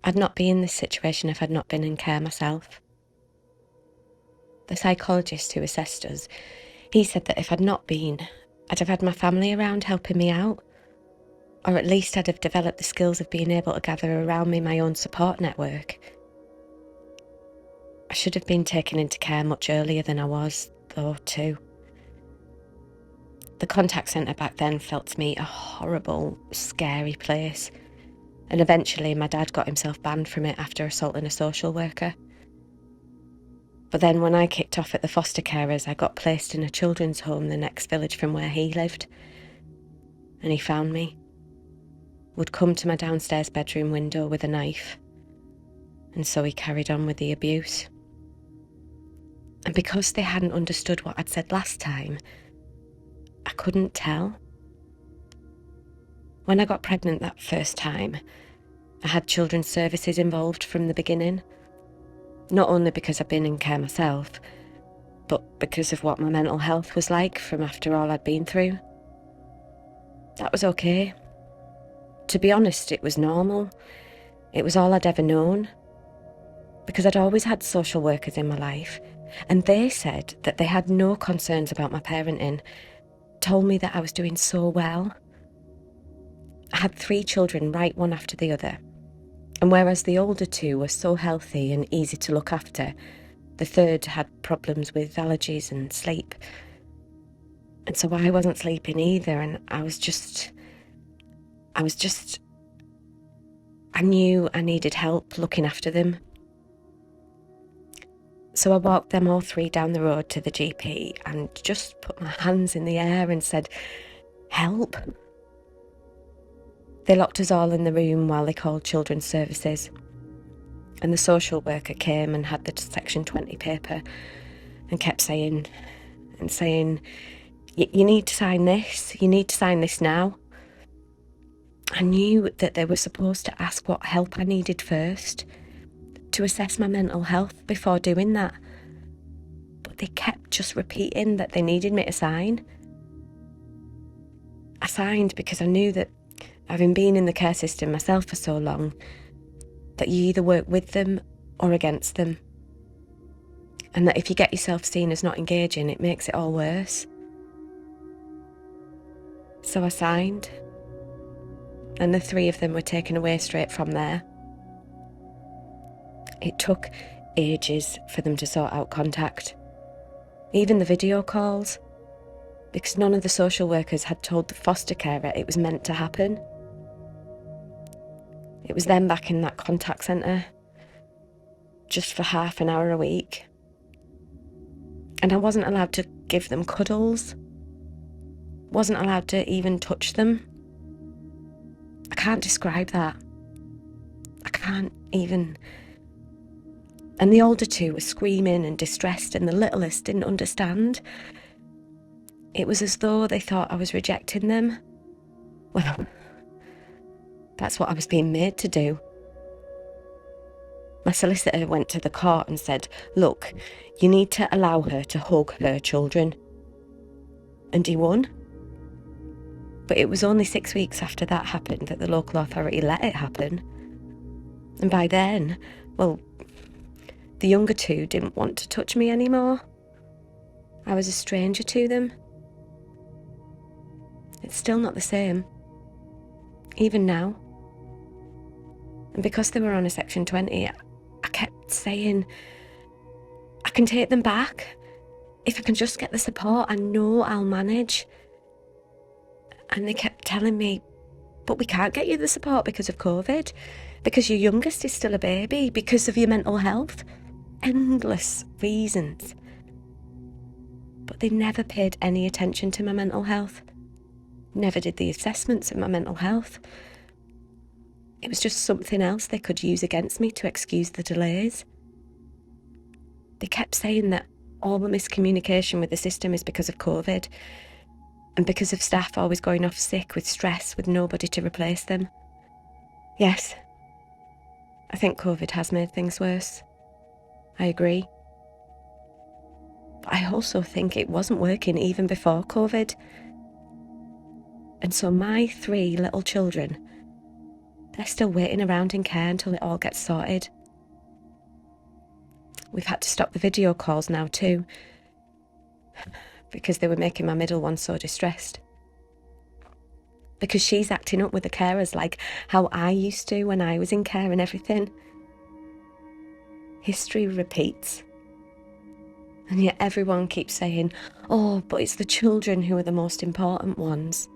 I'd not be in this situation if I'd not been in care myself. The psychologist who assessed us, he said that if I'd not been, I'd have had my family around helping me out. Or at least I'd have developed the skills of being able to gather around me my own support network. I should have been taken into care much earlier than I was, though, too. The contact centre back then felt to me a horrible, scary place. And eventually my dad got himself banned from it after assaulting a social worker. But then when I kicked off at the foster carers, I got placed in a children's home the next village from where he lived. And he found me. Would come to my downstairs bedroom window with a knife. And so he carried on with the abuse. And because they hadn't understood what I'd said last time, I couldn't tell. When I got pregnant that first time, I had children's services involved from the beginning. Not only because I've been in care myself, but because of what my mental health was like from after all I'd been through. That was okay. To be honest, it was normal. It was all I'd ever known. Because I'd always had social workers in my life, and they said that they had no concerns about my parenting, told me that I was doing so well. I had 3 children right one after the other, and whereas the older 2 were so healthy and easy to look after, the third had problems with allergies and sleep. And so I wasn't sleeping either, and I knew I needed help looking after them. So I walked them all 3 down the road to the GP and just put my hands in the air and said, "Help." They locked us all in the room while they called children's services. And the social worker came and had the Section 20 paper and kept saying, "You need to sign this. You need to sign this now." I knew that they were supposed to ask what help I needed first, to assess my mental health before doing that. But they kept just repeating that they needed me to sign. I signed because I knew that, having been in the care system myself for so long, that you either work with them or against them. And that if you get yourself seen as not engaging, it makes it all worse. So I signed. And the 3 of them were taken away straight from there. It took ages for them to sort out contact. Even the video calls. Because none of the social workers had told the foster carer it was meant to happen. It was them back in that contact centre, just for half an hour a week. And I wasn't allowed to give them cuddles. Wasn't allowed to even touch them. I can't describe that. I can't even. And the older 2 were screaming and distressed, and the littlest didn't understand. It was as though they thought I was rejecting them. Well, that's what I was being made to do. My solicitor went to the court and said, "Look, you need to allow her to hug her children." And he won. But it was only 6 weeks after that happened that the local authority let it happen. And by then, well, the younger 2 didn't want to touch me anymore. I was a stranger to them. It's still not the same, even now. And because they were on a Section 20, I kept saying, "I can take them back. If I can just get the support, I know I'll manage." And they kept telling me, "But we can't get you the support because of COVID, because your youngest is still a baby, because of your mental health." Endless reasons. But they never paid any attention to my mental health. Never did the assessments of my mental health. It was just something else they could use against me to excuse the delays. They kept saying that all the miscommunication with the system is because of COVID, and because of staff always going off sick with stress with nobody to replace them. Yes, I think COVID has made things worse. I agree. But I also think it wasn't working even before COVID. And so my 3 little children They're still waiting around in care until it all gets sorted. We've had to stop the video calls now too, because they were making my middle one so distressed. Because she's acting up with the carers like how I used to when I was in care and everything. History repeats. And yet everyone keeps saying, oh, but it's the children who are the most important ones.